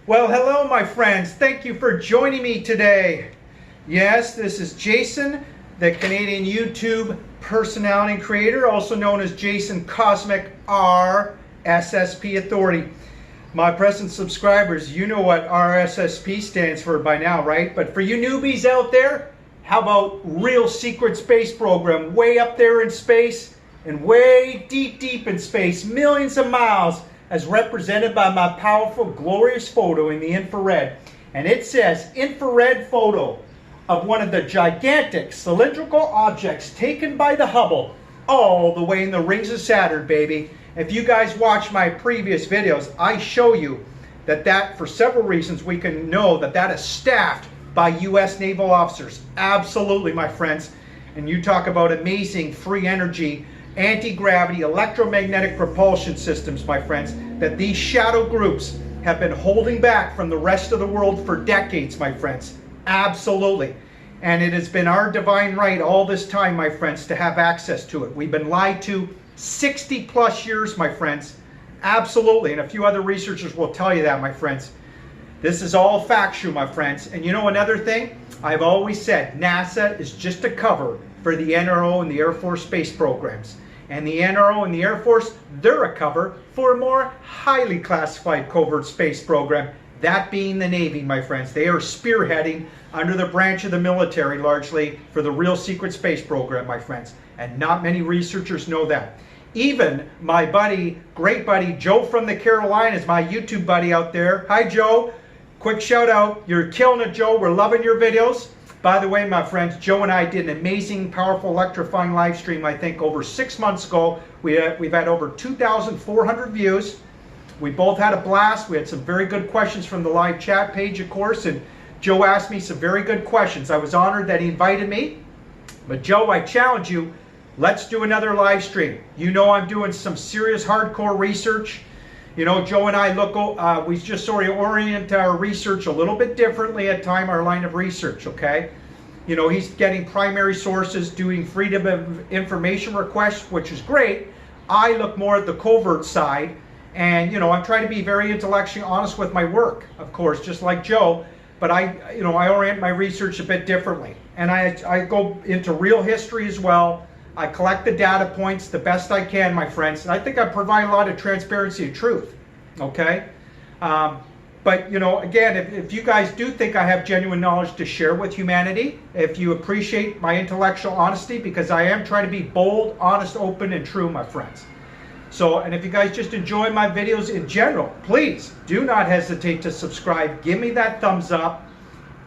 Well, hello, my friends. Thank you for joining me today. Yes, this is Jason, the Canadian YouTube personality and creator, also known as Jason Cosmic R, SSP Authority. My present subscribers, you know what RSSP stands for by now, right? But for you newbies out there, how about Real Secret Space Program, way up there in space and way deep in space, millions of miles, as represented by my powerful, glorious photo in the infrared. And it says, infrared photo of one of the gigantic cylindrical objects taken by the Hubble all the way in the rings of Saturn, baby. If you guys watch my previous videos, I show you that for several reasons we can know that is staffed by U.S. naval officers. Absolutely, my friends. And you talk about amazing free energy, anti-gravity, electromagnetic propulsion systems, my friends, that these shadow groups have been holding back from the rest of the world for decades, my friends. Absolutely. And it has been our divine right all this time, my friends, to have access to it. We've been lied to 60 plus years, my friends. Absolutely. And a few other researchers will tell you that, my friends. This is all factual, my friends. And you know another thing? I've always said NASA is just a cover for the NRO and the Air Force space programs. And the NRO and the Air Force, they're a cover for a more highly classified covert space program, that being the Navy, my friends. They are spearheading under the branch of the military largely for the Real Secret Space Program, my friends. And not many researchers know that. Even my buddy, great buddy, Joe from the Carolinas, my YouTube buddy out there. Hi, Joe. Quick shout out. You're killing it, Joe. We're loving your videos. By the way, my friends, Joe and I did an amazing, powerful, electrifying live stream, I think, over 6 months ago. We've had over 2,400 views. We both had a blast. We had some very good questions from the live chat page, of course, and Joe asked me some very good questions. I was honored that he invited me. But Joe, I challenge you, let's do another live stream. You know I'm doing some serious hardcore research. You know, Joe and I we just sort of orient our research a little bit differently at time, our line of research, okay? You know, he's getting primary sources, doing freedom of information requests, which is great. I look more at the covert side, and, you know, I'm trying to be very intellectually honest with my work, of course, just like Joe, but I orient my research a bit differently. And I go into real history as well. I collect the data points the best I can, my friends, and I think I provide a lot of transparency and truth, okay? But, you know, again, if you guys do think I have genuine knowledge to share with humanity, if you appreciate my intellectual honesty, because I am trying to be bold, honest, open, and true, my friends. So, and if you guys just enjoy my videos in general, please do not hesitate to subscribe. Give me that thumbs up.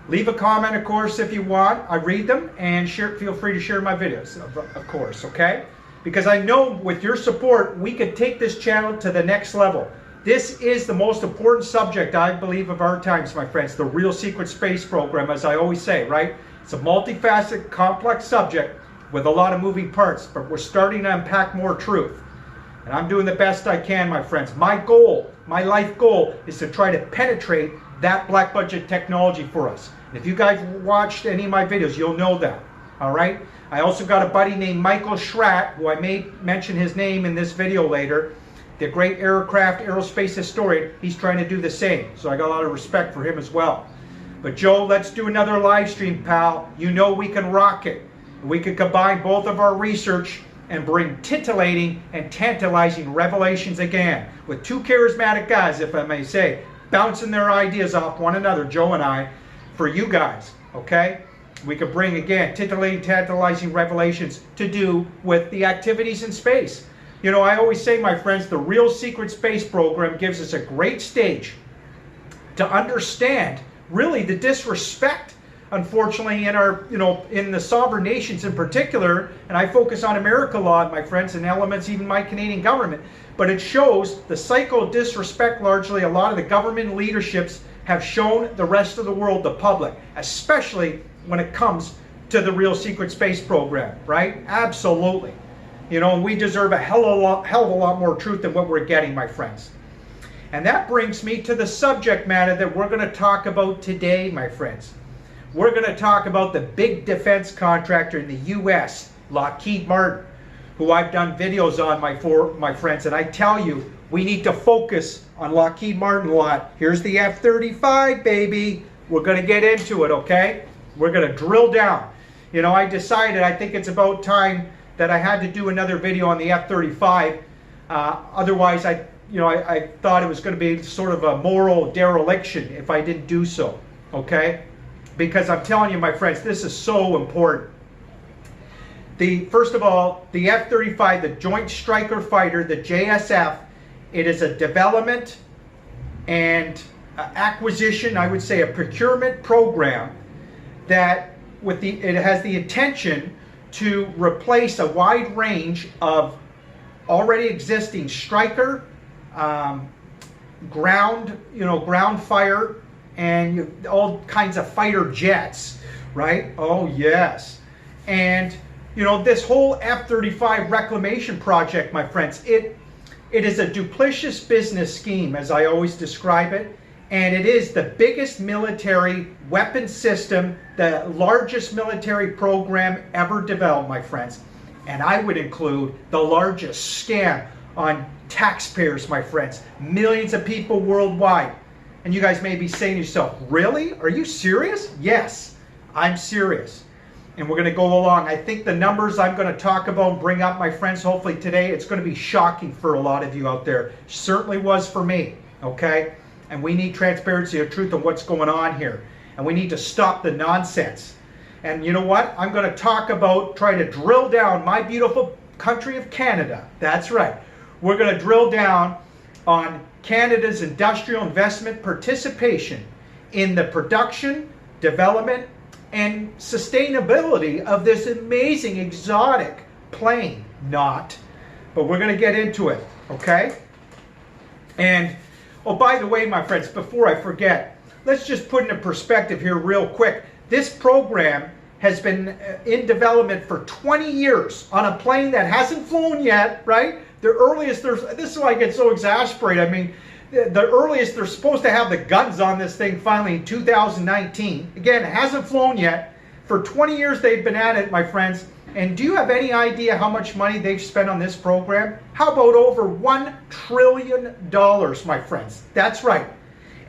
Leave a comment, of course, if you want. I read them, and feel free to share my videos, of course, okay? Because I know with your support, we could take this channel to the next level. This is the most important subject, I believe, of our times, my friends, the Real Secret Space Program, as I always say, right? It's a multifaceted, complex subject with a lot of moving parts, but we're starting to unpack more truth. And I'm doing the best I can, my friends. My goal, my life goal, is to try to penetrate that black budget technology for us. If you guys watched any of my videos, you'll know that, all right? I also got a buddy named Michael Schratt, who I may mention his name in this video later, the great aerospace historian. He's trying to do the same, so I got a lot of respect for him as well. But Joe, let's do another live stream, pal. You know we can rock it. We can combine both of our research and bring titillating and tantalizing revelations again, with two charismatic guys, if I may say, bouncing their ideas off one another, Joe and I, for you guys, okay? We could bring, again, titillating, tantalizing revelations to do with the activities in space. You know, I always say, my friends, the Real Secret Space Program gives us a great stage to understand, really, the disrespect, unfortunately, in our, in the sovereign nations in particular, and I focus on America law, my friends, and elements, even my Canadian government, but it shows the cycle of disrespect largely a lot of the government leaderships have shown the rest of the world, the public, especially when it comes to the Real Secret Space Program, right? Absolutely. You know, and we deserve a hell of a lot more truth than what we're getting, my friends. And that brings me to the subject matter that we're going to talk about today, my friends. We're going to talk about the big defense contractor in the U.S., Lockheed Martin, who I've done videos on, my friends, and I tell you, We need to focus on Lockheed Martin lot. Here's the F-35, baby. We're going to get into it, okay? We're going to drill down. You know, I decided I think it's about time that I had to do another video on the F-35. Otherwise, I thought it was going to be sort of a moral dereliction if I didn't do so, okay? Because I'm telling you, my friends, this is so important. First of all, the F-35, the Joint Striker Fighter, the JSF, it is a development and acquisition, I would say a procurement program that it has the intention to replace a wide range of already existing Striker, ground fire, and all kinds of fighter jets, right? Oh yes. And you know, this whole F-35 reclamation project, my friends, it is a duplicitous business scheme, as I always describe it, and it is the biggest military weapon system, the largest military program ever developed, my friends. And I would include the largest scam on taxpayers, my friends. Millions of people worldwide. And you guys may be saying to yourself, really? Are you serious? Yes, I'm serious. And we're going to go along. I think the numbers I'm going to talk about and bring up, my friends, hopefully today, it's going to be shocking for a lot of you out there. Certainly was for me, okay? And we need transparency and truth on what's going on here. And we need to stop the nonsense. And you know what? I'm going to talk about, try to drill down my beautiful country of Canada. That's right. We're going to drill down on Canada's industrial investment participation in the production, development, and sustainability of this amazing exotic plane. But we're going to get into it, okay? And oh, by the way, my friends, before I forget, let's just put into perspective here real quick. This program has been in development for 20 years on a plane that hasn't flown yet, right? The earliest this is why I get so exasperated. I mean, the earliest they're supposed to have the guns on this thing finally in 2019. Again, it hasn't flown yet. For 20 years they've been at it, my friends. And do you have any idea how much money they've spent on this program? How about over $1 trillion, my friends? That's right.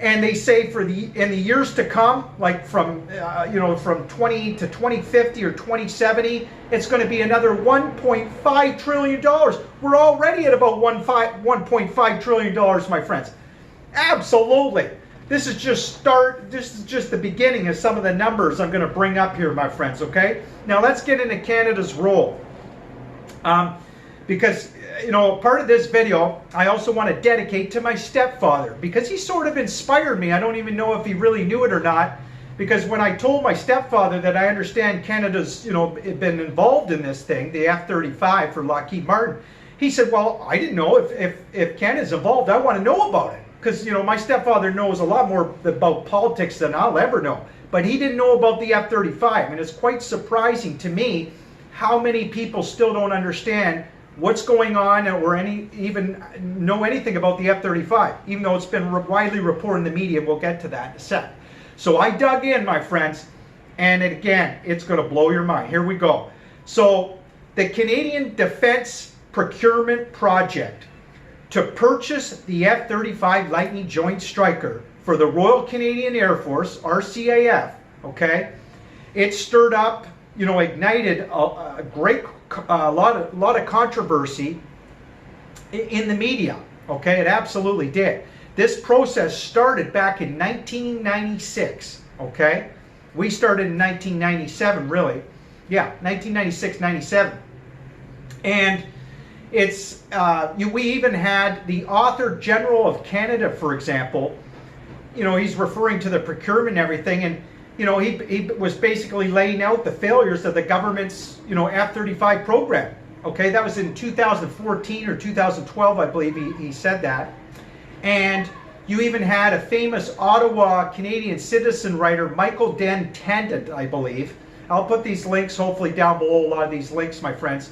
And they say in the years to come, like from 20 to 2050 or 2070, it's going to be another $1.5 trillion. We're already at about $1.5 trillion, my friends. Absolutely. This is just the beginning of some of the numbers I'm going to bring up here, my friends, okay? Now let's get into Canada's role. Because, you know, part of this video, I also want to dedicate to my stepfather, because he sort of inspired me. I don't even know if he really knew it or not, because when I told my stepfather that I understand Canada's, you know, been involved in this thing, the F-35 for Lockheed Martin, he said, well, I didn't know if Canada's involved. I want to know about it, because, you know, my stepfather knows a lot more about politics than I'll ever know, but he didn't know about the F-35, and it's quite surprising to me how many people still don't understand what's going on or even know anything about the F-35, even though it's been widely reported in the media. We'll get to that in a sec. So I dug in, my friends, and again, it's going to blow your mind. Here we go. So the Canadian Defence Procurement Project to purchase the F-35 Lightning Joint Striker for the Royal Canadian Air Force, RCAF, okay? It stirred up, you know, ignited a lot of controversy in the media, okay? It absolutely did. This process started back in 1996, okay? We started in 1997, really. Yeah, 1996, 97. And it's, we even had the Auditor General of Canada, for example, you know, he's referring to the procurement and everything, and you know, he was basically laying out the failures of the government's, you know, F-35 program. Okay, that was in 2014 or 2012, I believe he said that. And you even had a famous Ottawa Canadian citizen writer, Michael Den Tendant, I believe. I'll put these links hopefully down below, a lot of these links, my friends,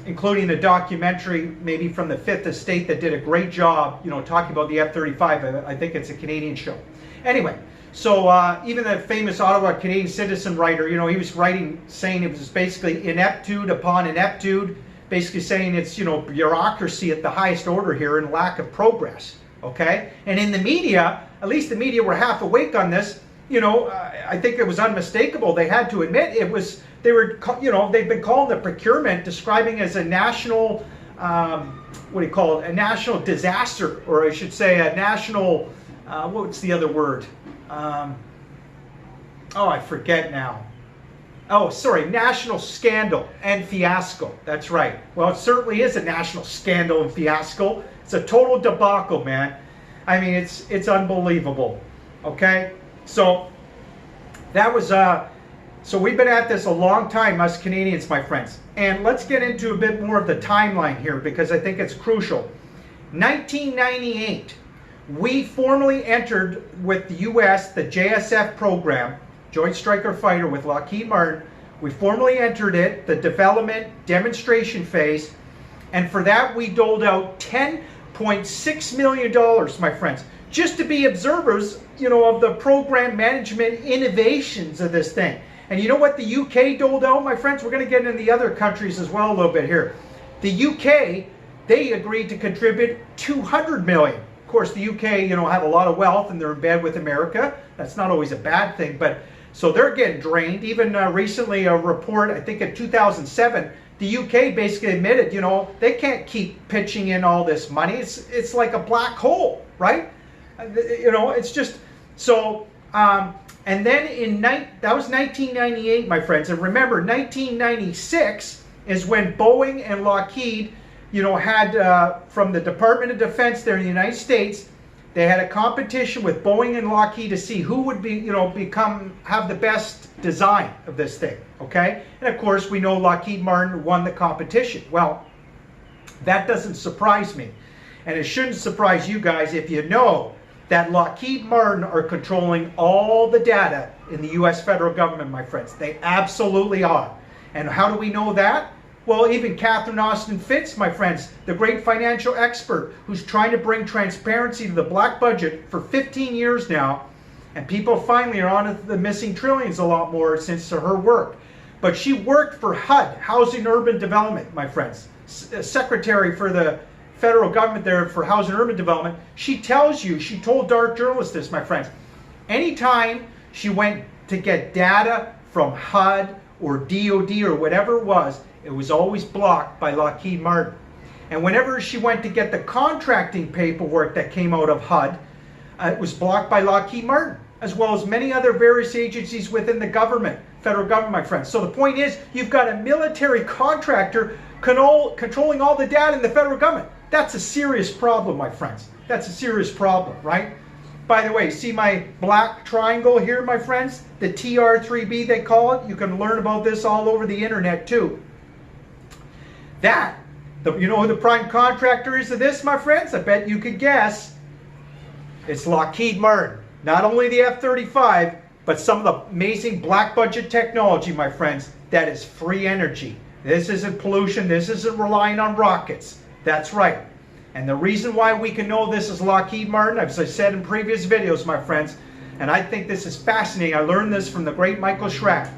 including a documentary maybe from the Fifth Estate that did a great job, you know, talking about the F-35. I think it's a Canadian show. Anyway. So even the famous Ottawa Canadian citizen writer, you know, he was writing, saying it was basically ineptitude upon ineptitude, basically saying it's, you know, bureaucracy at the highest order here and lack of progress. Okay, and in the media, at least the media were half awake on this. You know, I think it was unmistakable. They had to admit it was. They were, you know, they've been calling the procurement, describing as a national, what do you call it? A national disaster, or I should say, a national. What's the other word? Oh, I forget now. Oh, sorry, national scandal and fiasco. That's right. Well, it certainly is a national scandal and fiasco. It's a total debacle, man. I mean, it's unbelievable. Okay, so that was so we've been at this a long time, us Canadians, my friends. And let's get into a bit more of the timeline here because I think it's crucial. 1998, we formally entered with the U.S. the JSF program, Joint Striker Fighter with Lockheed Martin. We formally entered it, the development demonstration phase, and for that we doled out $10.6 million, my friends, just to be observers, you know, of the program management innovations of this thing. And you know what the UK doled out, my friends? We're going to get into the other countries as well a little bit here. The UK, they agreed to contribute $200 million. Of course, the UK, you know, have a lot of wealth and they're in bed with America. That's not always a bad thing, but so they're getting drained. Even recently, a report, I think in 2007, the UK basically admitted, you know, they can't keep pitching in all this money. It's like a black hole, right? You know, it's just so. And then that was 1998, my friends. And remember, 1996 is when Boeing and Lockheed, you know, had from the Department of Defense there in the United States, they had a competition with Boeing and Lockheed to see who would be, you know, have the best design of this thing. Okay, and of course we know Lockheed Martin won the competition. Well, that doesn't surprise me, and it shouldn't surprise you guys if you know that Lockheed Martin are controlling all the data in the U.S. federal government, my friends. They absolutely are. And how do we know that? Well, even Catherine Austin Fitts, my friends, the great financial expert who's trying to bring transparency to the black budget for 15 years now, and people finally are on the missing trillions a lot more since her work. But she worked for HUD, Housing and Urban Development, my friends, secretary for the federal government there for Housing and Urban Development. She tells you, she told dark journalists this, my friends, anytime she went to get data from HUD or DOD or whatever it was always blocked by Lockheed Martin. And whenever she went to get the contracting paperwork that came out of HUD, it was blocked by Lockheed Martin, as well as many other various agencies within the government, federal government, my friends. So the point is, you've got a military contractor controlling all the data in the federal government. That's a serious problem, my friends. That's a serious problem, right? By the way, see my black triangle here, my friends? The TR3B, they call it. You can learn about this all over the internet, too. You know who the prime contractor is of this, my friends? I bet you could guess. It's Lockheed Martin. Not only the F-35, but some of the amazing black budget technology, my friends, that is free energy. This isn't pollution. This isn't relying on rockets. That's right. And the reason why we can know this is Lockheed Martin, as I said in previous videos, my friends, and I think this is fascinating. I learned this from the great Michael Schrack.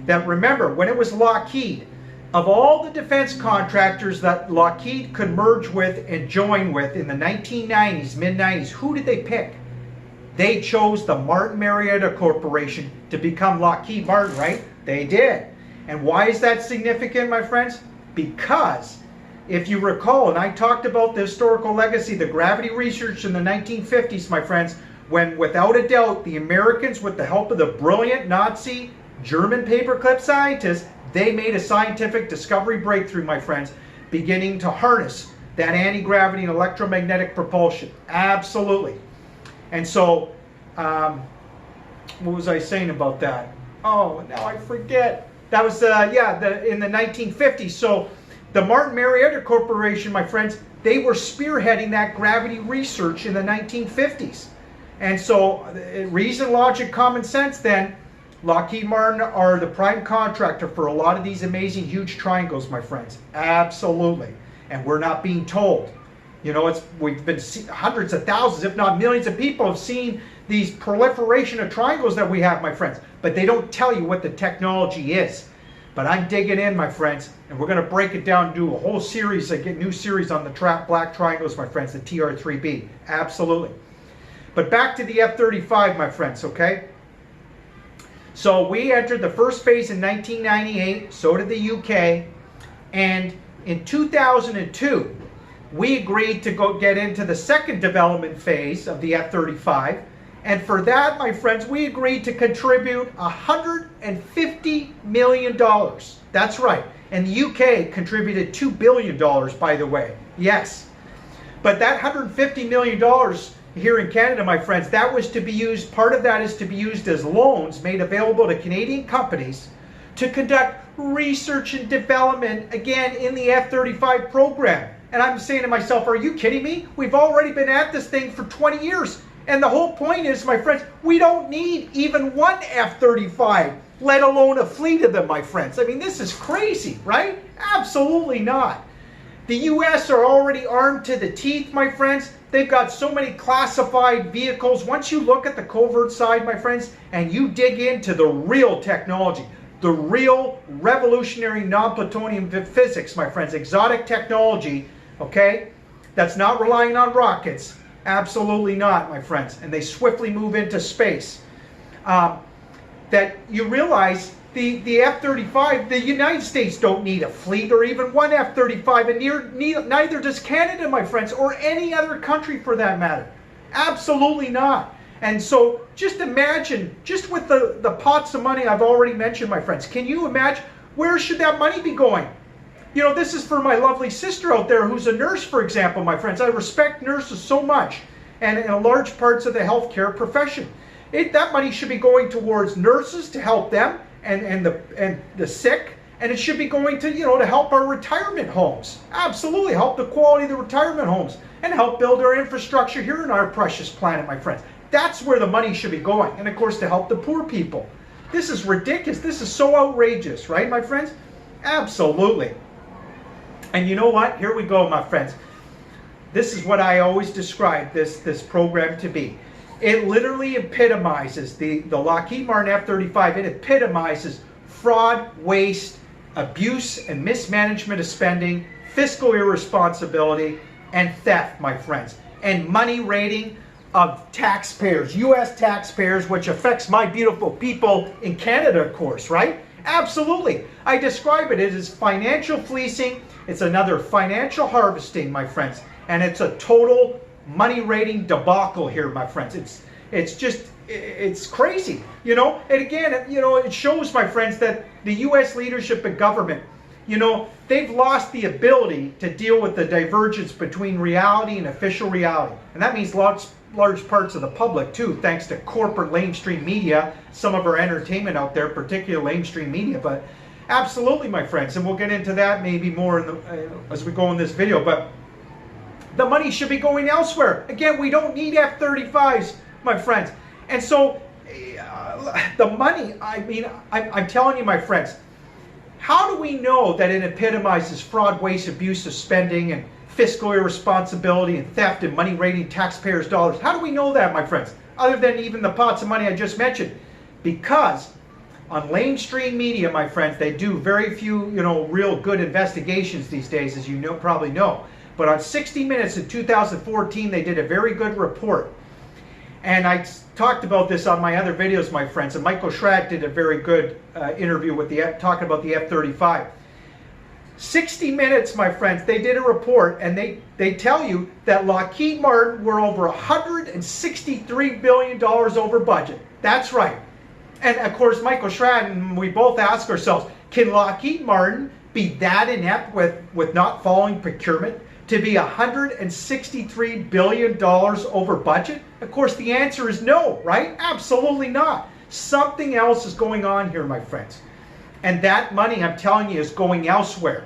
That remember, when it was Lockheed, of all the defense contractors that Lockheed could merge with and join with in the 1990s, mid-90s, who did they pick? They chose the Martin Marietta Corporation to become Lockheed Martin, right? They did. And why is that significant, my friends? Because if you recall, and I talked about the historical legacy, the gravity research in the 1950s, my friends, when without a doubt the Americans, with the help of the brilliant Nazi German paperclip scientists, they made a scientific discovery breakthrough, my friends, beginning to harness that anti-gravity and electromagnetic propulsion. Absolutely. And so, what was I saying about that? Oh, now I forget. That was, in the 1950s. So, the Martin Marietta Corporation, my friends, they were spearheading that gravity research in the 1950s. And so, reason, logic, common sense, then, Lockheed Martin are the prime contractor for a lot of these amazing huge triangles, my friends. Absolutely. And we're not being told. You know, we've been hundreds of thousands, if not millions of people have seen these proliferation of triangles that we have, my friends. But they don't tell you what the technology is. But I'm digging in, my friends, and we're going to break it down, do a whole series, a new series on the black triangles, my friends, the TR3B. Absolutely. But back to the F-35, my friends, okay? So we entered the first phase in 1998, so did the UK, and in 2002, we agreed to go get into the second development phase of the F-35, and for that, my friends, we agreed to contribute $150 million. That's right. And the UK contributed $2 billion, by the way. Yes. But that $150 million here in Canada, my friends, that was to be used, part of that is to be used as loans made available to Canadian companies to conduct research and development, again, in the F-35 program. And I'm saying to myself, are you kidding me? We've already been at this thing for 20 years. And the whole point is, my friends, we don't need even one F-35, let alone a fleet of them, my friends. I mean, this is crazy, right? Absolutely not. The U.S. are already armed to the teeth, my friends. They've got so many classified vehicles. Once you look at the covert side, my friends, and you dig into the real technology, the real revolutionary non-plutonium physics, my friends, exotic technology, okay, that's not relying on rockets. Absolutely not, my friends. And they swiftly move into space. That you realize the F-35, the United States don't need a fleet or even one F-35, and neither does Canada, my friends, or any other country for that matter. Absolutely not. And so just imagine, just with the pots of money I've already mentioned, my friends, can you imagine where should that money be going? You know, this is for my lovely sister out there who's a nurse, for example, my friends. I respect nurses so much, and in large parts of the healthcare profession. That money should be going towards nurses to help them and the sick, and it should be going to, you know, to help our retirement homes. Absolutely, help the quality of the retirement homes and help build our infrastructure here in our precious planet, my friends. That's where the money should be going, and of course to help the poor people. This is ridiculous. This is so outrageous, right, my friends? Absolutely. And you know what? Here we go, my friends. This is what I always describe this program to be. It literally epitomizes the Lockheed Martin F-35. It epitomizes fraud, waste, abuse, and mismanagement of spending, fiscal irresponsibility, and theft, my friends. And money raiding of taxpayers, U.S. taxpayers, which affects my beautiful people in Canada, of course, right? Absolutely. I describe it as financial fleecing. It's another financial harvesting, my friends. And it's a total money raiding debacle here, my friends. It's crazy, you know. And again, you know, it shows, my friends, that the U.S. leadership and government, you know, they've lost the ability to deal with the divergence between reality and official reality. And that means large parts of the public too, thanks to corporate lamestream media, some of our entertainment out there, particularly lamestream media. But absolutely, my friends, and we'll get into that maybe more as we go in this video. But the money should be going elsewhere. Again, we don't need F-35s, my friends. And so the money, I mean, I'm telling you, my friends, how do we know that it epitomizes fraud, waste, abuse of spending, and fiscal irresponsibility, and theft, and money raiding taxpayers' dollars? How do we know that, my friends? Other than even the pots of money I just mentioned. Because on lamestream media, my friends, they do very few, you know, real good investigations these days, as you probably know. But on 60 Minutes in 2014, they did a very good report. And I talked about this on my other videos, my friends. And Michael Schrad did a very good interview with talking about the F-35. 60 Minutes, my friends, they did a report, and they tell you that Lockheed Martin were over $163 billion over budget. That's right. And of course, Michael Schrad and we both ask ourselves, can Lockheed Martin be that inept with not following procurement to be $163 billion over budget? Of course, the answer is no, right? Absolutely not. Something else is going on here, my friends. And that money, I'm telling you, is going elsewhere.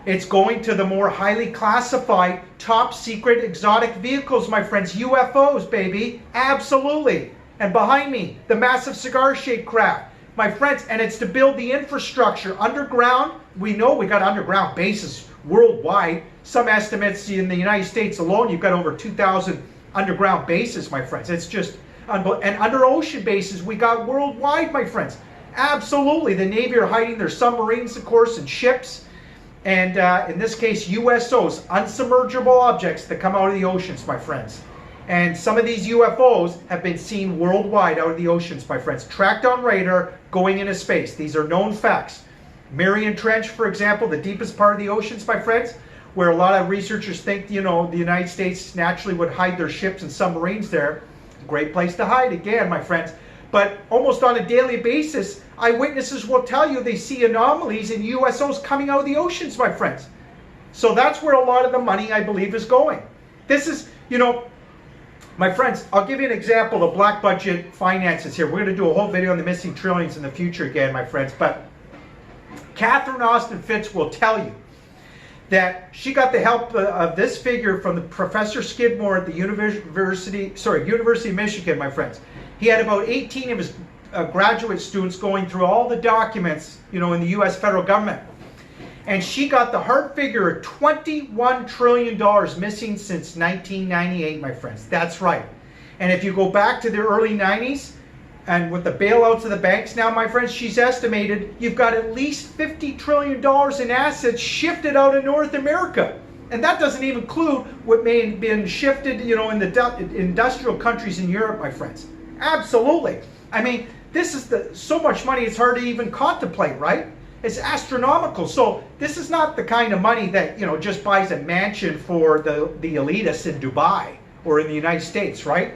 It's going to the more highly classified, top secret exotic vehicles, my friends. UFOs, baby. Absolutely. And behind me, the massive cigar-shaped craft, my friends. And it's to build the infrastructure underground. We know we got underground bases worldwide. Some estimates in the United States alone, you've got over 2,000 underground bases, my friends. It's just, and under ocean bases, we got worldwide, my friends. Absolutely. The Navy are hiding their submarines, of course, and ships. And in this case, USOs, unsubmergible objects that come out of the oceans, my friends. And some of these UFOs have been seen worldwide out of the oceans, my friends. Tracked on radar, going into space. These are known facts. Mariana Trench, for example, the deepest part of the oceans, my friends, where a lot of researchers think, you know, the United States naturally would hide their ships and submarines there. Great place to hide, again, my friends. But almost on a daily basis, eyewitnesses will tell you they see anomalies in USOs coming out of the oceans, my friends. So that's where a lot of the money, I believe, is going. This is, you know, my friends, I'll give you an example of black budget finances here. We're going to do a whole video on the missing trillions in the future again, my friends. But Catherine Austin Fitts will tell you that she got the help of this figure from the Professor Skidmore at the University of Michigan, my friends. He had about 18 of his graduate students going through all the documents, you know, in the U.S. federal government. And she got the hard figure of $21 trillion missing since 1998, my friends. That's right. And if you go back to the early 90s, and with the bailouts of the banks now, my friends, she's estimated you've got at least $50 trillion in assets shifted out of North America. And that doesn't even include what may have been shifted, you know, in the industrial countries in Europe, my friends. Absolutely. I mean, this is so much money it's hard to even contemplate, right? It's astronomical. So this is not the kind of money that, you know, just buys a mansion for the elitists in Dubai or in the United States, right?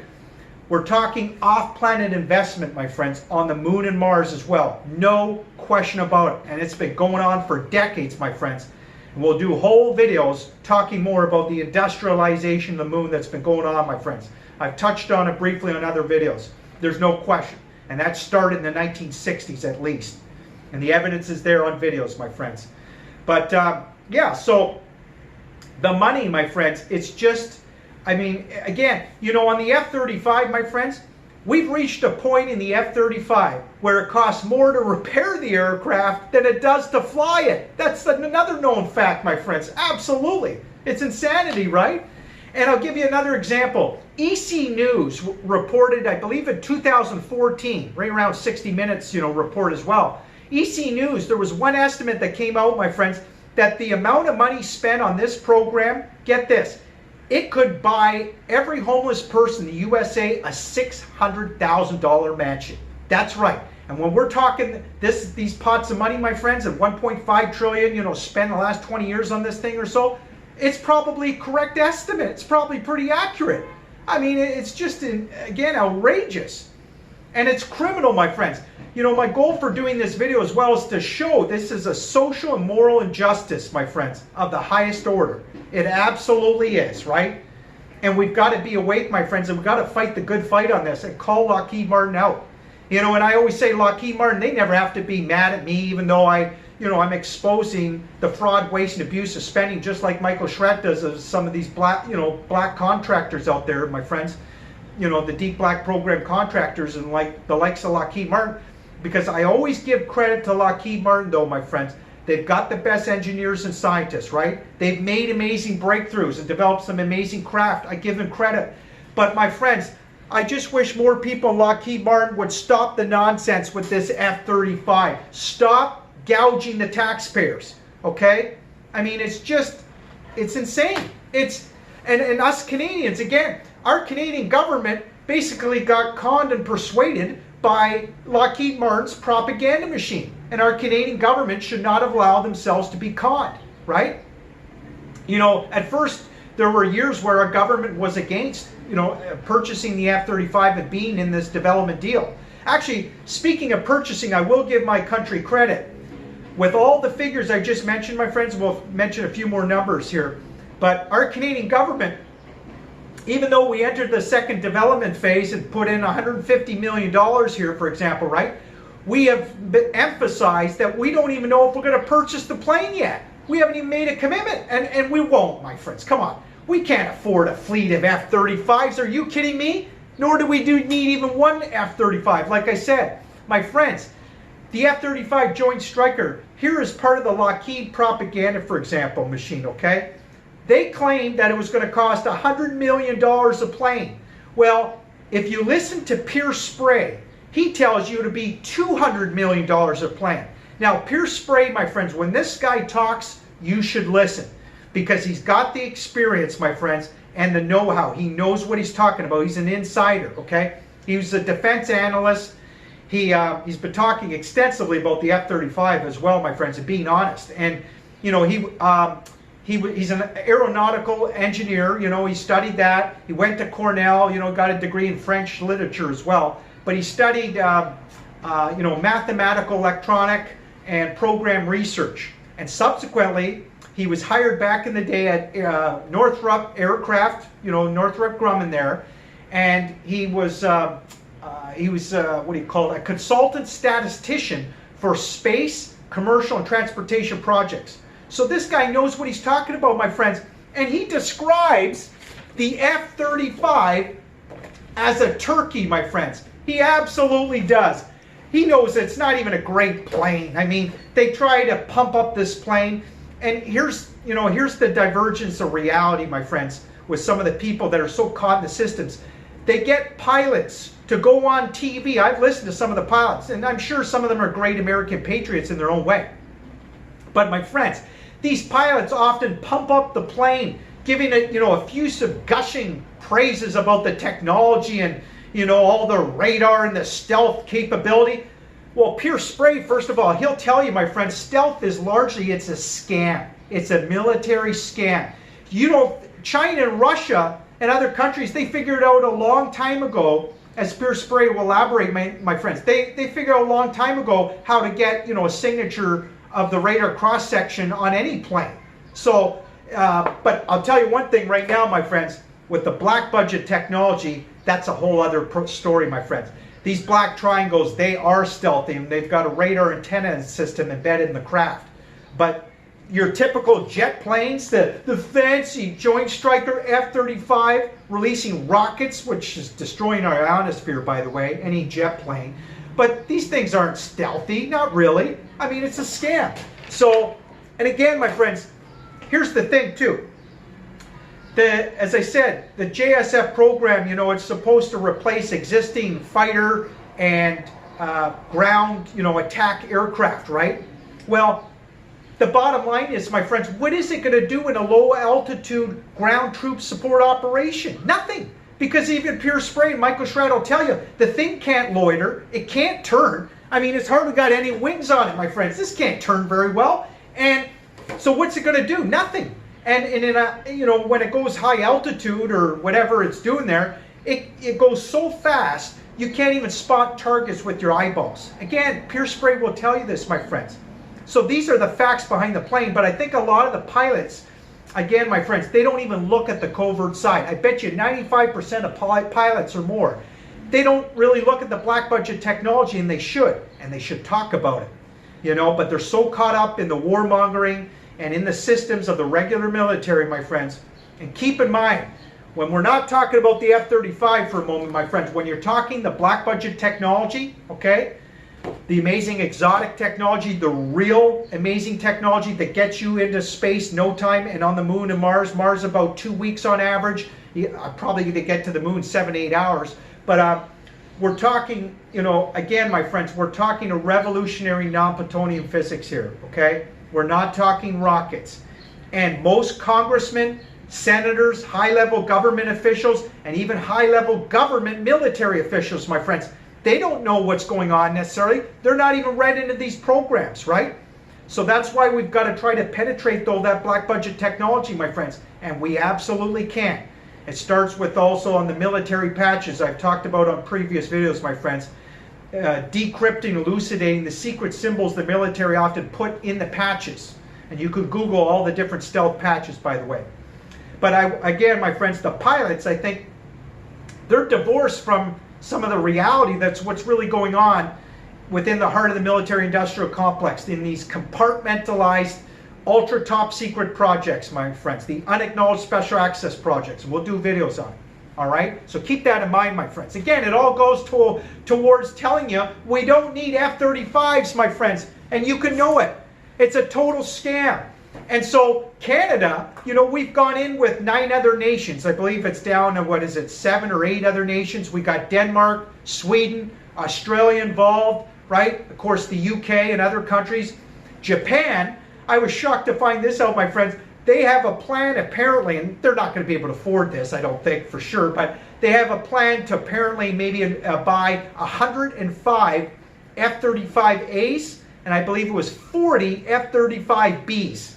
We're talking off-planet investment, my friends, on the moon and Mars as well. No question about it. And it's been going on for decades, my friends. And we'll do whole videos talking more about the industrialization of the moon that's been going on, my friends. I've touched on it briefly on other videos. There's no question. And that started in the 1960s at least. And the evidence is there on videos, my friends. But yeah, so the money, my friends, it's just, I mean, again, you know, on the F-35, my friends, we've reached a point in the F-35 where it costs more to repair the aircraft than it does to fly it. That's another known fact, my friends. Absolutely. It's insanity, right? And I'll give you another example. EC News reported, I believe in 2014, right around 60 Minutes, you know, report as well. EC News, there was one estimate that came out, my friends, that the amount of money spent on this program, get this, it could buy every homeless person in the USA a $600,000 mansion. That's right. And when we're talking these pots of money, my friends, of 1.5 trillion, you know, spent the last 20 years on this thing or so, it's probably a correct estimate. It's probably pretty accurate. I mean, it's just, again, outrageous. And it's criminal, my friends. You know, my goal for doing this video as well is to show this is a social and moral injustice, my friends, of the highest order. It absolutely is, right? And we've got to be awake, my friends, and we've got to fight the good fight on this and call Lockheed Martin out. You know, and I always say Lockheed Martin, they never have to be mad at me, even though I'm exposing the fraud, waste, and abuse of spending, just like Michael Schreck does of some of these black contractors out there, my friends. You know, the deep black program contractors and like the likes of Lockheed Martin. Because I always give credit to Lockheed Martin, though, my friends. They've got the best engineers and scientists, right? They've made amazing breakthroughs and developed some amazing craft. I give them credit. But my friends, I just wish more people in Lockheed Martin would stop the nonsense with this F-35. Stop gouging the taxpayers, okay? I mean, it's insane. And us Canadians, again, our Canadian government basically got conned and persuaded by Lockheed Martin's propaganda machine. And our Canadian government should not have allowed themselves to be conned, right? You know, at first, there were years where our government was against, you know, purchasing the F-35 and being in this development deal. Actually, speaking of purchasing, I will give my country credit. With all the figures I just mentioned, my friends, we'll mention a few more numbers here. But our Canadian government, even though we entered the second development phase and put in $150 million here, for example, right? We have emphasized that we don't even know if we're going to purchase the plane yet. We haven't even made a commitment, and we won't, my friends. Come on. We can't afford a fleet of F-35s. Are you kidding me? Nor do we need even one F-35. Like I said, my friends, the F-35 Joint Striker, here is part of the Lockheed propaganda, for example, machine, okay? They claimed that it was going to cost $100 million a plane. Well, if you listen to Pierce Spray, He tells you to be $200 million a plane. Now, Pierce Spray, my friends, when this guy talks, you should listen, because he's got the experience, my friends, and the know-how. He knows what he's talking about. He's an insider, okay? He was a defense analyst. He's been talking extensively about the F-35 as well, my friends, and being honest. And, you know, he's an aeronautical engineer. You know, he studied that. He went to Cornell, you know, got a degree in French literature as well. But he studied, you know, mathematical, electronic, and program research. And subsequently, he was hired back in the day at Northrop Aircraft, you know, Northrop Grumman there. And he was what do you call it? A consultant statistician for space, commercial, and transportation projects. So this guy knows what he's talking about, my friends. And he describes the F-35 as a turkey, my friends. He absolutely does. He knows it's not even a great plane. I mean, they try to pump up this plane. And here's the divergence of reality, my friends, with some of the people that are so caught in the systems. They get pilots to go on TV. I've listened to some of the pilots, and I'm sure some of them are great American patriots in their own way. But my friends, these pilots often pump up the plane, giving it, you know, effusive, gushing praises about the technology and, you know, all the radar and the stealth capability. Well, Pierce Spray, first of all, he'll tell you, my friends, stealth is largely, it's a scam. It's a military scam. You know, China and Russia and other countries, they figured out a long time ago, as Pierce Spray will elaborate, my friends, they figured out a long time ago how to get, you know, a signature of the radar cross-section on any plane. So, but I'll tell you one thing right now, my friends, with the black budget technology, that's a whole other story, my friends. These black triangles, they are stealthy, and they've got a radar antenna system embedded in the craft. But your typical jet planes, the fancy Joint Striker F-35 releasing rockets, which is destroying our ionosphere, by the way, any jet plane. But these things aren't stealthy, not really. I mean, it's a scam. So, and again, my friends, here's the thing too. As I said, the JSF program, you know, it's supposed to replace existing fighter and ground, you know, attack aircraft, right? Well, the bottom line is, my friends, what is it going to do in a low altitude ground troop support operation? Nothing. Because even Pierce Spray and Michael Schrad will tell you, the thing can't loiter, it can't turn. I mean, it's hardly got any wings on it, my friends. This can't turn very well. And so what's it going to do? Nothing. And in a, you know, when it goes high altitude or whatever it's doing there, it goes so fast, you can't even spot targets with your eyeballs. Again, Pierce Spray will tell you this, my friends. So these are the facts behind the plane, but I think a lot of the pilots, again, my friends, they don't even look at the covert side. I bet you 95% of pilots or more, they don't really look at the black budget technology, and they should talk about it. You know, but they're so caught up in the warmongering and in the systems of the regular military, my friends. And keep in mind, when we're not talking about the F-35 for a moment, my friends, when you're talking the black budget technology, okay, the amazing exotic technology, the real amazing technology that gets you into space no time and on the moon and Mars about 2 weeks on average. I'm probably going to get to the moon 7-8 hours. But we're talking, you know, again, my friends, we're talking a revolutionary non-Plutonian physics here, okay? We're not talking rockets. And most congressmen, senators, high-level government officials, and even high-level government military officials, my friends, they don't know what's going on necessarily. They're not even read into these programs, right? So that's why we've got to try to penetrate, though, that black budget technology, my friends. And we absolutely can. It starts with also on the military patches I've talked about on previous videos, my friends. Decrypting, elucidating the secret symbols the military often put in the patches. And you could Google all the different stealth patches, by the way. But again, my friends, the pilots, I think, they're divorced from some of the reality that's what's really going on within the heart of the military-industrial complex in these compartmentalized, ultra top secret projects, my friends, the unacknowledged special access projects. We'll do videos on it. All right? So keep that in mind, my friends. Again, it all goes towards telling you we don't need F-35s, my friends, and you can know it. It's a total scam. And so Canada, you know, we've gone in with 9 other nations. I believe it's down to, what is it, 7 or 8 other nations. We got Denmark, Sweden, Australia involved, right? Of course, the UK and other countries. Japan, I was shocked to find this out, my friends. They have a plan apparently, and they're not going to be able to afford this, I don't think for sure, but they have a plan to apparently maybe buy 105 F-35As, and I believe it was 40 F-35Bs.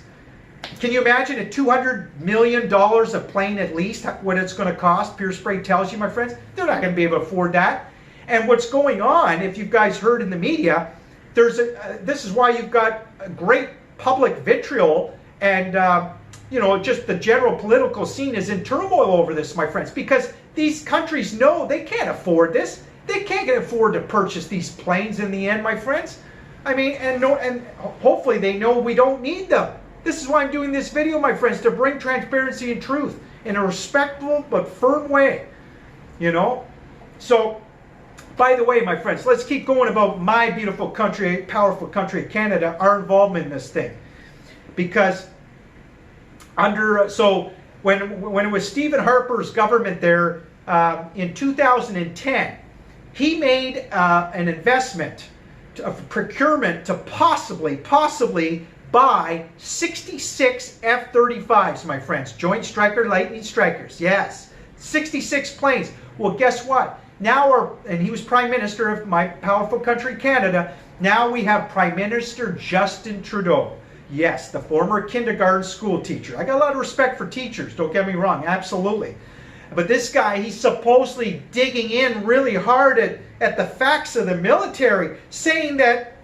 Can you imagine at $200 million a plane at least, what it's going to cost? Pure Spray tells you, my friends, they're not going to be able to afford that. And what's going on, if you guys heard in the media, this is why you've got a great public vitriol, and just the general political scene is in turmoil over this, my friends, because these countries know they can't afford this. They can't afford to purchase these planes in the end, my friends. I mean, and hopefully they know we don't need them. This is why I'm doing this video, my friends, to bring transparency and truth in a respectful but firm way. So, by the way, my friends, let's keep going about my beautiful country, powerful country of Canada, our involvement in this thing. Because when it was Stephen Harper's government there in 2010, he made an investment, a procurement to possibly buy 66 F-35s, my friends, Joint Striker Lightning Strikers. Yes, 66 planes. Well, guess what? Now, and he was Prime Minister of my powerful country, Canada. Now we have Prime Minister Justin Trudeau. Yes, the former kindergarten school teacher. I got a lot of respect for teachers, don't get me wrong, absolutely. But this guy, he's supposedly digging in really hard at the facts of the military, saying that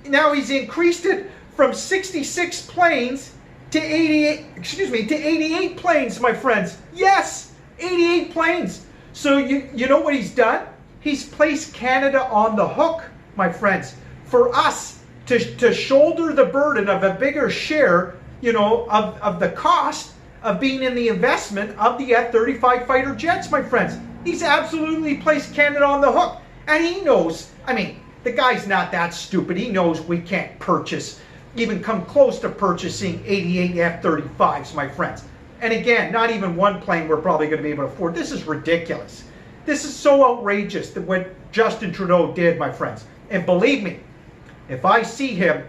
now he's increased it from 66 planes to 88 planes, my friends. Yes, 88 planes. So you know what he's done? He's placed Canada on the hook, my friends, for us to shoulder the burden of a bigger share, of the cost of being in the investment of the F-35 fighter jets, my friends. He's absolutely placed Canada on the hook. And he knows, I mean, the guy's not that stupid. He knows we can't even come close to purchasing 88 F-35s, my friends. And again, not even one plane we're probably going to be able to afford. This is ridiculous. This is so outrageous that what Justin Trudeau did, my friends. And believe me, if I see him,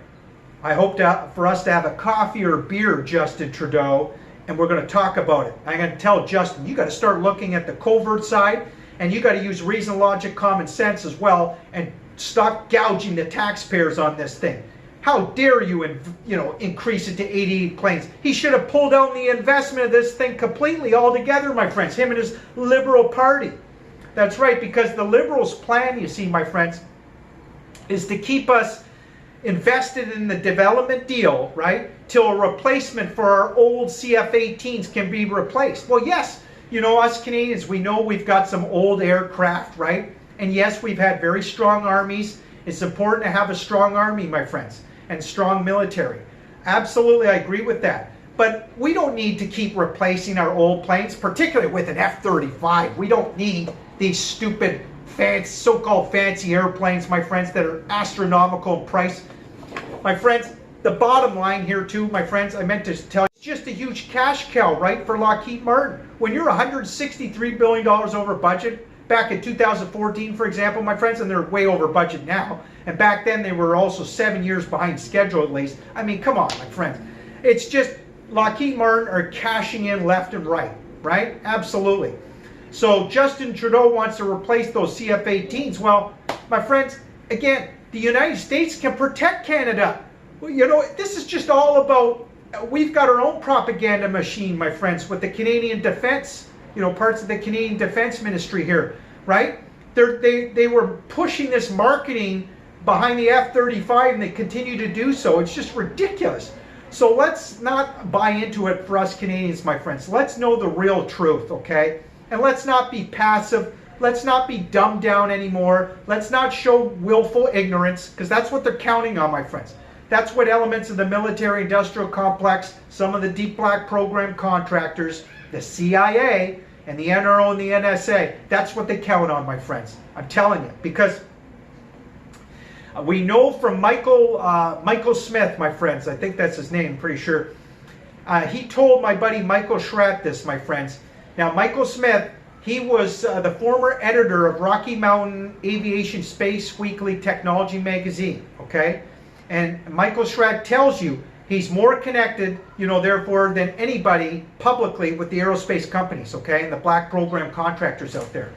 I hope for us to have a coffee or a beer, Justin Trudeau, and we're going to talk about it. I'm going to tell Justin, you got to start looking at the covert side, and you got to use reason, logic, common sense as well, and stop gouging the taxpayers on this thing. How dare you, increase it to 88 planes? He should have pulled out the investment of this thing completely, altogether, my friends. Him and his Liberal Party. That's right, because the Liberals' plan, you see, my friends, is to keep us invested in the development deal, right, till a replacement for our old CF-18s can be replaced. Well, yes, us Canadians, we know we've got some old aircraft, right? And yes, we've had very strong armies. It's important to have a strong army, my friends, and strong military. Absolutely, I agree with that. But we don't need to keep replacing our old planes, particularly with an F-35. We don't need these stupid so-called fancy airplanes, my friends, that are astronomical in price. My friends, the bottom line here too, my friends, I meant to tell you, it's just a huge cash cow, right, for Lockheed Martin. When you're $163 billion over budget, back in 2014, for example, my friends, and they're way over budget now, and back then they were also 7 years behind schedule at least. I mean, come on, my friends. It's just Lockheed Martin are cashing in left and right? Absolutely. So Justin Trudeau wants to replace those CF-18s. Well, my friends, again, the United States can protect Canada. Well, this is just all about, we've got our own propaganda machine, my friends, with the Canadian Defense, parts of the Canadian Defense Ministry here, right? They were pushing this marketing behind the F-35, and they continue to do so. It's just ridiculous. So let's not buy into it for us Canadians, my friends. Let's know the real truth, okay? And let's not be passive. Let's not be dumbed down anymore. Let's not show willful ignorance, because that's what they're counting on, my friends. That's what elements of the military-industrial complex, some of the deep black program contractors, the CIA, and the NRO and the NSA, that's what they count on, my friends. I'm telling you, because we know from Michael Smith, my friends, I think that's his name, pretty sure. He told my buddy Michael Schratt this, my friends. Now, Michael Smith, He was the former editor of Rocky Mountain Aviation Space Weekly Technology magazine, okay? And Michael Schrag tells you he's more connected, therefore, than anybody publicly with the aerospace companies, okay, and the black program contractors out there.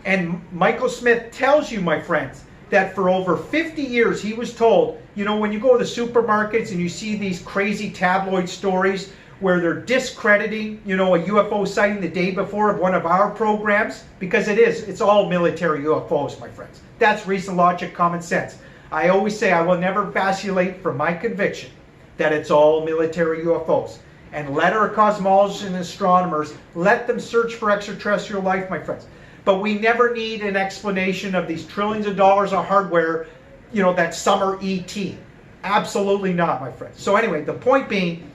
And Michael Smith tells you, my friends, that for over 50 years he was told, when you go to the supermarkets and you see these crazy tabloid stories where they're discrediting, a UFO sighting the day before of one of our programs, because it's all military UFOs, my friends. That's reason, logic, common sense. I always say I will never vacillate from my conviction that it's all military UFOs. And let our cosmologists and astronomers, let them search for extraterrestrial life, my friends. But we never need an explanation of these trillions of dollars of hardware, that some are ET. Absolutely not, my friends. So anyway, the point being,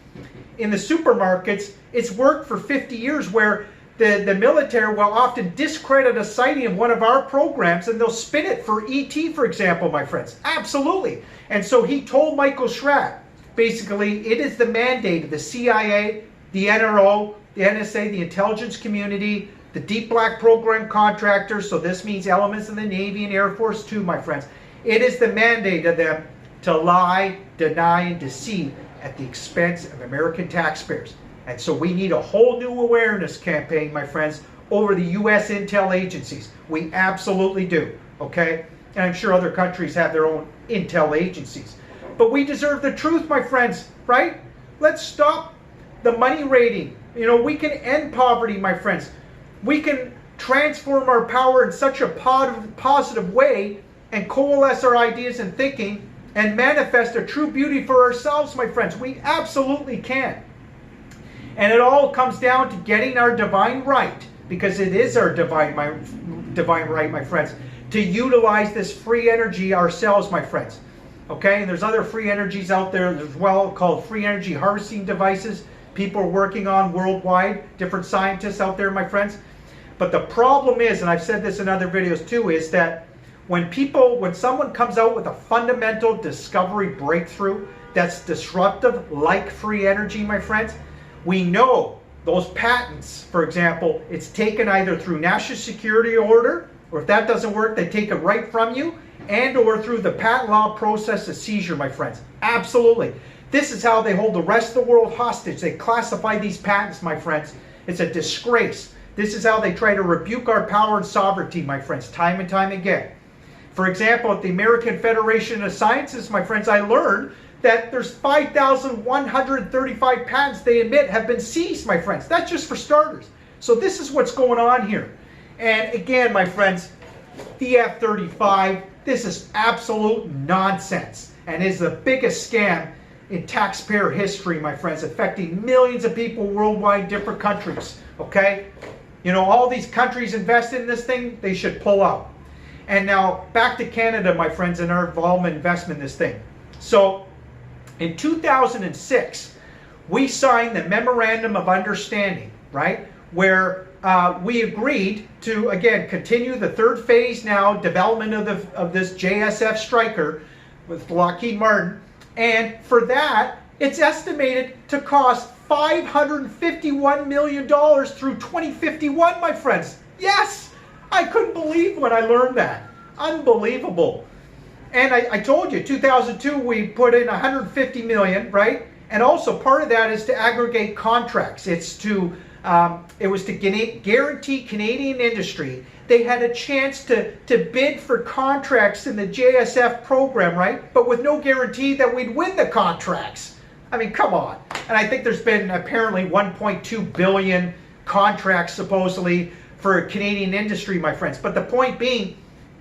in the supermarkets, it's worked for 50 years where the military will often discredit a sighting of one of our programs and they'll spin it for ET, for example, my friends. Absolutely. And so he told Michael Schrag, basically, it is the mandate of the CIA, the NRO, the NSA, the intelligence community, the deep black program contractors, so this means elements in the Navy and Air Force too, my friends. It is the mandate of them to lie, deny, and deceive at the expense of American taxpayers. And so we need a whole new awareness campaign, my friends, over the U.S. intel agencies. We absolutely do, okay? And I'm sure other countries have their own intel agencies. But we deserve the truth, my friends, right? Let's stop the money raiding. We can end poverty, my friends. We can transform our power in such a positive way and coalesce our ideas and thinking and manifest a true beauty for ourselves, my friends. We absolutely can. And it all comes down to getting our divine right, because it is our divine right, my friends, to utilize this free energy ourselves, my friends. Okay, and there's other free energies out there as well called free energy harvesting devices. People are working on worldwide, different scientists out there, my friends. But the problem is, and I've said this in other videos too, is that when someone comes out with a fundamental discovery breakthrough that's disruptive, like free energy, my friends, we know those patents, for example, it's taken either through national security order, or if that doesn't work, they take it right from you, and or through the patent law process of seizure, my friends. Absolutely. This is how they hold the rest of the world hostage. They classify these patents, my friends. It's a disgrace. This is how they try to rebuke our power and sovereignty, my friends, time and time again. For example, at the American Federation of Sciences, my friends, I learned that there's 5,135 patents they admit have been seized, my friends. That's just for starters. So this is what's going on here. And again, my friends, the F-35, this is absolute nonsense and is the biggest scam in taxpayer history, my friends, affecting millions of people worldwide, different countries, okay? All these countries invested in this thing, they should pull out. And now, back to Canada, my friends, and our involvement investment in this thing. So, in 2006, we signed the Memorandum of Understanding, right? Where we agreed to, again, continue the third phase now, development of this JSF Striker with Lockheed Martin. And for that, it's estimated to cost $551 million through 2051, my friends. Yes! I couldn't believe when I learned that. Unbelievable. And I told you, 2002, we put in $150 million, right? And also part of that is to aggregate contracts. It was to guarantee Canadian industry they had a chance to bid for contracts in the JSF program, right? But with no guarantee that we'd win the contracts. I mean, come on. And I think there's been apparently 1.2 billion contracts supposedly for Canadian industry, my friends. But the point being,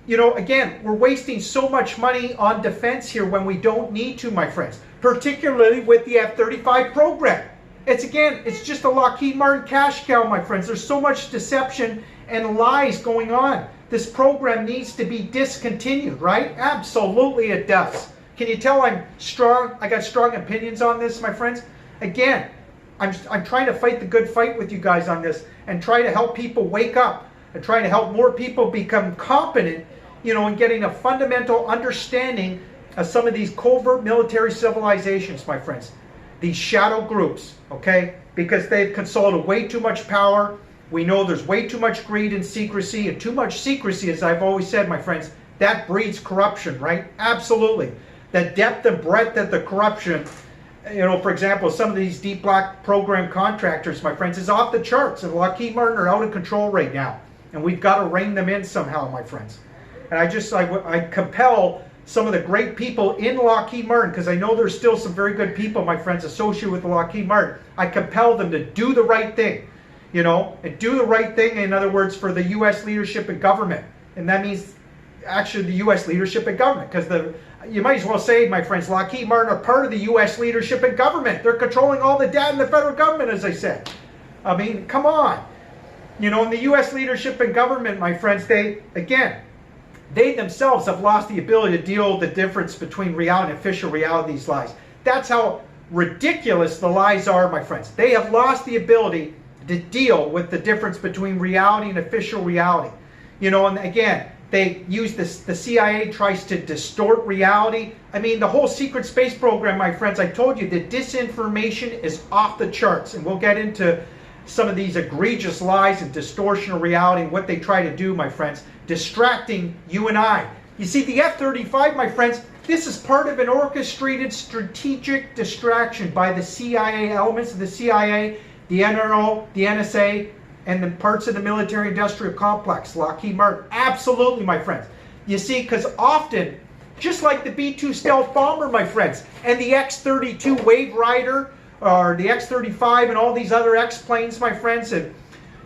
again, we're wasting so much money on defense here when we don't need to, my friends, particularly with the F-35 program. It's just a Lockheed Martin cash cow, my friends. There's so much deception and lies going on. This program needs to be discontinued, right? Absolutely it does. Can you tell I'm strong? I got strong opinions on this, my friends. Again, I'm trying to fight the good fight with you guys on this and try to help people wake up and try to help more people become competent, in getting a fundamental understanding of some of these covert military civilizations, my friends. These shadow groups, okay? Because they've consulted way too much power We know there's way too much greed and secrecy, and too much secrecy, as I've always said, my friends, that breeds corruption, right? Absolutely. The depth and breadth of the corruption, you know, for example, some of these deep black program contractors, my friends, is off the charts, and Lockheed Martin are out of control right now. And we've got to rein them in somehow, my friends. And I compel some of the great people in Lockheed Martin, because I know there's still some very good people, my friends, associated with Lockheed Martin. I compel them to do the right thing, you know, and do the right thing, in other words, for the U.S. leadership and government. And that means actually the U.S. leadership and government, because you might as well say, my friends, Lockheed Martin are part of the U.S. leadership and government. They're controlling all the data in the federal government, as I said. I mean, come on. You know, in the U.S. leadership and government, my friends, they themselves have lost the ability to deal with the difference between reality and official reality of these lies. That's how ridiculous the lies are, my friends. They have lost the ability to deal with the difference between reality and official reality. You know, and again, they use this, the CIA tries to distort reality. I mean, the whole secret space program, my friends, I told you, the disinformation is off the charts. And we'll get into some of these egregious lies and distortion of reality and what they try to do, my friends, distracting you and I. You see, the F-35, my friends, this is part of an orchestrated strategic distraction by the CIA, elements of the CIA, the NRO, the NSA, and the parts of the military-industrial complex, Lockheed Martin. Absolutely, my friends. You see, because often, just like the B-2 stealth bomber, my friends, and the X-32 Wave Rider, or the X-35 and all these other X-planes, my friends, and,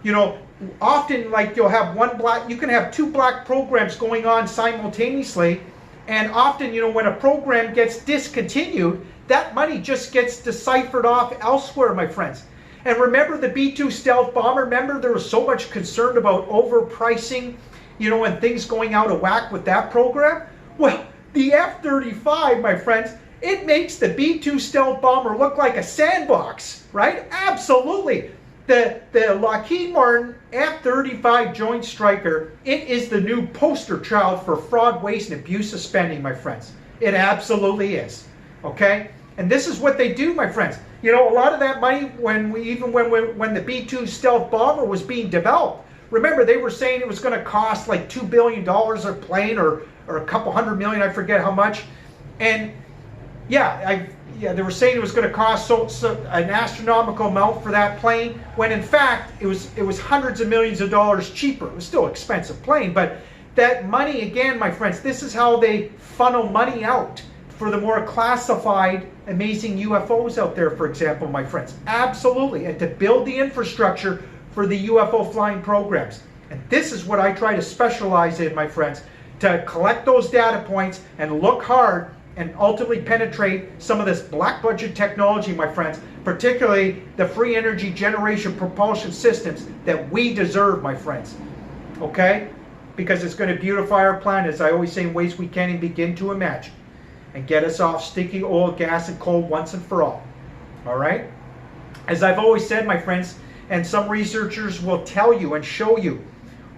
you know, often, like, you can have two black programs going on simultaneously, and often, you know, when a program gets discontinued, that money just gets deciphered off elsewhere, my friends. And remember the B-2 stealth bomber? Remember there was so much concern about overpricing, you know, and things going out of whack with that program? Well, the F-35, my friends, it makes the B-2 stealth bomber look like a sandbox, right? Absolutely. The Lockheed Martin F-35 Joint Striker, it is the new poster child for fraud, waste, and abuse of spending, my friends. It absolutely is, okay? And this is what they do, my friends. You know, a lot of that money, when the B-2 stealth bomber was being developed, remember they were saying it was going to cost like $2 billion a plane, or a couple $100 million, I forget how much. And yeah, they were saying it was going to cost an astronomical amount for that plane, when in fact it was hundreds of millions of dollars cheaper. It was still an expensive plane, but that money, again, my friends, this is how they funnel money out for the more classified, amazing UFOs out there, for example, my friends. Absolutely. And to build the infrastructure for the UFO flying programs. And this is what I try to specialize in, my friends, to collect those data points and look hard and ultimately penetrate some of this black budget technology, my friends, particularly the free energy generation propulsion systems that we deserve, my friends. Okay? Because it's going to beautify our planet, as I always say, in ways we can't even begin to imagine, and get us off sticky oil, gas, and coal once and for all. All right? As I've always said, my friends, and some researchers will tell you and show you,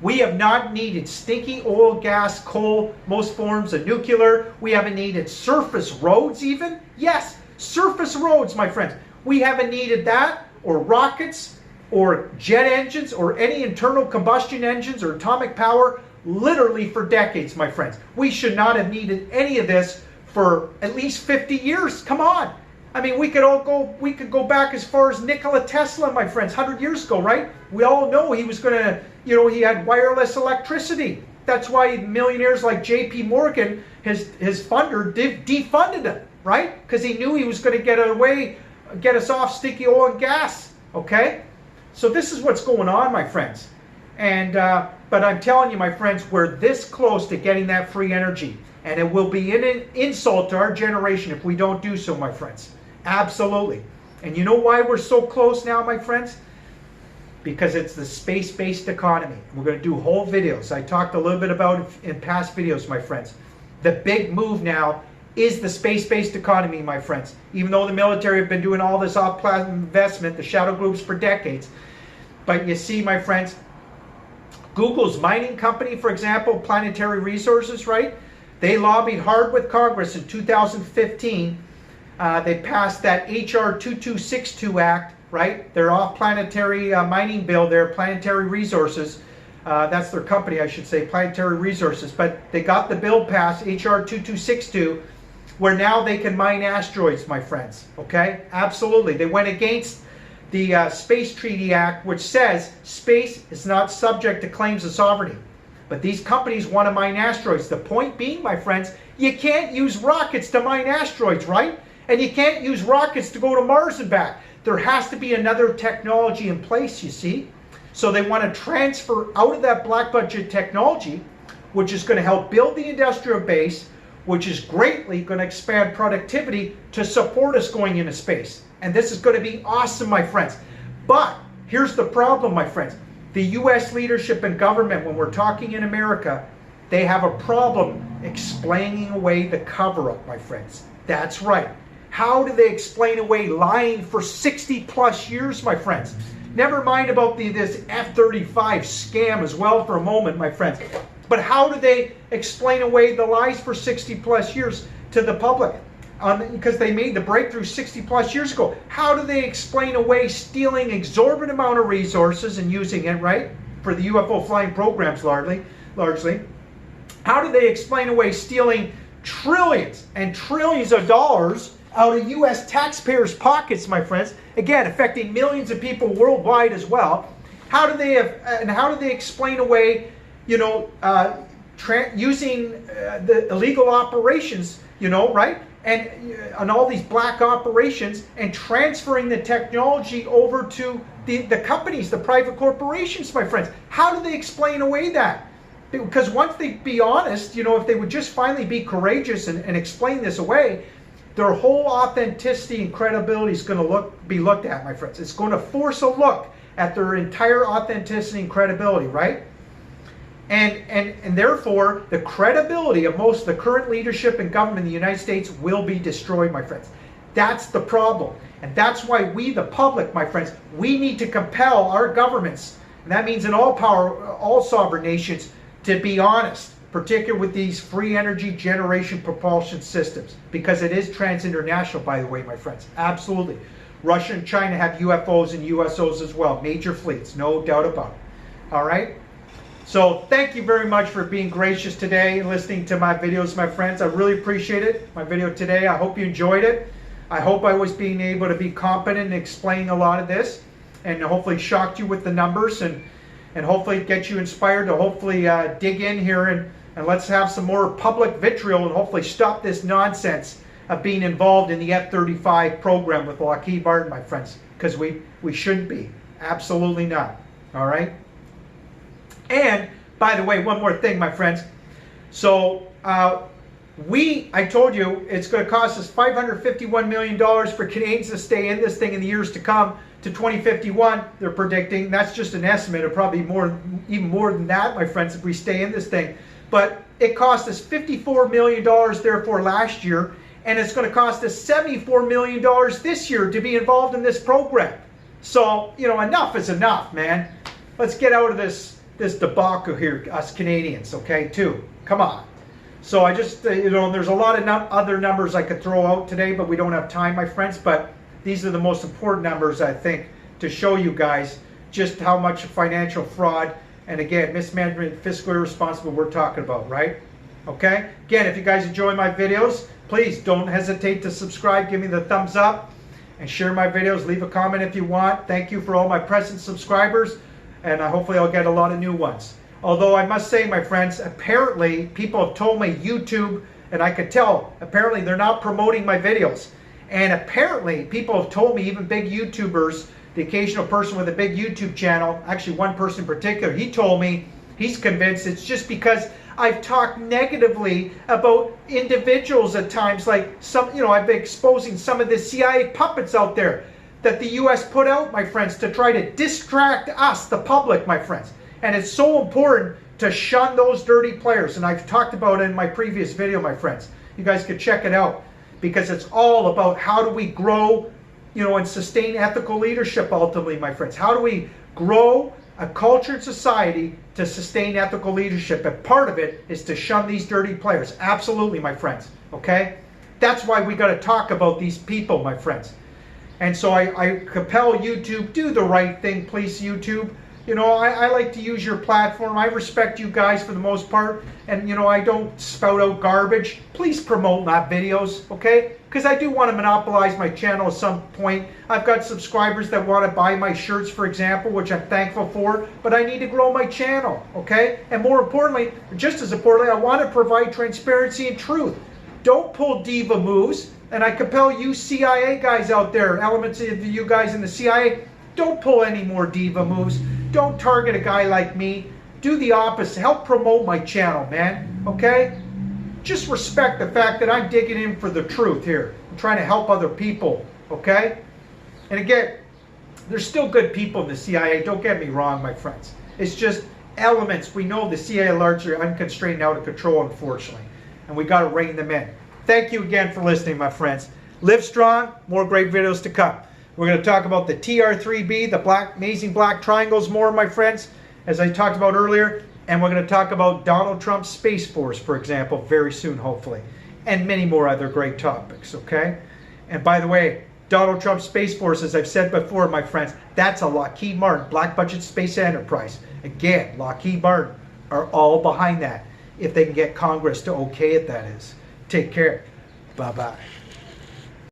we have not needed stinky oil, gas, coal, most forms of nuclear. We haven't needed surface roads even. Yes, surface roads, my friends. We haven't needed that, or rockets, or jet engines, or any internal combustion engines, or atomic power, literally for decades, my friends. We should not have needed any of this for at least 50 years. Come on. I mean, we could go back as far as Nikola Tesla, my friends, 100 years ago, right? We all know he was going to, you know, he had wireless electricity. That's why millionaires like J.P. Morgan, his funder, defunded him, right? Because he knew he was going to get us off sticky oil and gas, okay? So this is what's going on, my friends. And but I'm telling you, my friends, we're this close to getting that free energy. And it will be an insult to our generation if we don't do so, my friends. Absolutely. And you know why we're so close now, my friends? Because it's the space-based economy. We're going to do whole videos. I talked a little bit about it in past videos, my friends. The big move now is the space-based economy, my friends. Even though the military have been doing all this off-planet investment, the shadow groups, for decades. But you see, my friends, Google's mining company, for example, Planetary Resources, right? They lobbied hard with Congress in 2015 They passed that HR 2262 Act, right? Their off-planetary mining bill, their Planetary Resources. That's their company, I should say, Planetary Resources. But they got the bill passed, HR 2262, where now they can mine asteroids, my friends. Okay? Absolutely. They went against the Space Treaty Act, which says space is not subject to claims of sovereignty. But these companies want to mine asteroids. The point being, my friends, you can't use rockets to mine asteroids, right? And you can't use rockets to go to Mars and back. There has to be another technology in place, you see. So they want to transfer out of that black budget technology, which is going to help build the industrial base, which is greatly going to expand productivity to support us going into space. And this is going to be awesome, my friends. But here's the problem, my friends. The U.S. leadership and government, when we're talking in America, they have a problem explaining away the cover-up, my friends. That's right. How do they explain away lying for 60 plus years, my friends? Never mind about this F-35 scam as well for a moment, my friends. But how do they explain away the lies for 60 plus years to the public? Because they made the breakthrough 60 plus years ago. How do they explain away stealing exorbitant amount of resources and using it, right, for the UFO flying programs largely? How do they explain away stealing trillions and trillions of dollars out of U.S. taxpayers' pockets, my friends? Again, affecting millions of people worldwide as well. How do they explain away, using the illegal operations, right? And on all these black operations and transferring the technology over to the companies, the private corporations, my friends. How do they explain away that? Because once they be honest, if they would just finally be courageous and explain this away, their whole authenticity and credibility is going to be looked at, my friends. It's going to force a look at their entire authenticity and credibility, right? And therefore, the credibility of most of the current leadership and government in the United States will be destroyed, my friends. That's the problem. And that's why we, the public, my friends, we need to compel our governments, and that means in all sovereign nations, to be honest, particularly with these free energy generation propulsion systems, because it is trans-international, by the way, my friends. Absolutely. Russia and China have UFOs and USOs as well, major fleets, no doubt about it. All right? So thank you very much for being gracious today and listening to my videos, my friends. I really appreciate it, my video today. I hope you enjoyed it. I hope I was being able to be competent in explaining a lot of this and hopefully shocked you with the numbers and hopefully get you inspired to hopefully dig in here and let's have some more public vitriol and hopefully stop this nonsense of being involved in the F-35 program with Lockheed Martin, my friends, because we shouldn't be. Absolutely not. All right? And, by the way, one more thing, my friends. So, I told you it's going to cost us $551 million for Canadians to stay in this thing in the years to come to 2051. They're predicting. That's just an estimate. It'll probably be even more than that, my friends, if we stay in this thing. But it cost us $54 million, therefore, last year. And it's going to cost us $74 million this year to be involved in this program. So, enough is enough, man. Let's get out of this debacle here, us Canadians, okay, too. Come on. So I just, there's a lot of other numbers I could throw out today, but we don't have time, my friends. But these are the most important numbers, I think, to show you guys just how much financial fraud and, again, mismanagement, fiscally irresponsible we're talking about, right? Okay? Again, if you guys enjoy my videos, please don't hesitate to subscribe. Give me the thumbs up and share my videos. Leave a comment if you want. Thank you for all my present subscribers. And hopefully I'll get a lot of new ones. Although I must say, my friends, apparently people have told me YouTube, and I could tell, apparently they're not promoting my videos. And apparently people have told me, even big YouTubers, the occasional person with a big YouTube channel, actually one person in particular, he told me he's convinced it's just because I've talked negatively about individuals at times, like I've been exposing some of the CIA puppets out there that the U.S. put out, my friends, to try to distract us, the public, my friends. And it's so important to shun those dirty players. And I've talked about it in my previous video, my friends. You guys could check it out because it's all about how do we grow, and sustain ethical leadership ultimately, my friends. How do we grow a cultured society to sustain ethical leadership? And part of it is to shun these dirty players. Absolutely, my friends. Okay? That's why we got to talk about these people, my friends. And so I compel YouTube, do the right thing, please, YouTube. You know, I like to use your platform. I respect you guys for the most part. And, you know, I don't spout out garbage. Please promote my videos, okay? Because I do want to monopolize my channel at some point. I've got subscribers that want to buy my shirts, for example, which I'm thankful for. But I need to grow my channel, okay? And more importantly, just as importantly, I want to provide transparency and truth. Don't pull diva moves. And I compel you CIA guys out there, elements of you guys in the CIA, don't pull any more diva moves. Don't target a guy like me. Do the opposite. Help promote my channel, man. Okay? Just respect the fact that I'm digging in for the truth here. I'm trying to help other people. Okay? And again, there's still good people in the CIA. Don't get me wrong, my friends. It's just elements. We know the CIA largely are unconstrained and out of control, unfortunately. And we got to rein them in. Thank you again for listening, my friends. Live strong. More great videos to come. We're going to talk about the TR3B, the amazing black triangles more, my friends, as I talked about earlier. And we're going to talk about Donald Trump's Space Force, for example, very soon, hopefully. And many more other great topics, okay? And by the way, Donald Trump's Space Force, as I've said before, my friends, that's a Lockheed Martin black budget space enterprise. Again, Lockheed Martin are all behind that. If they can get Congress to okay it, that is. Take care. Bye-bye.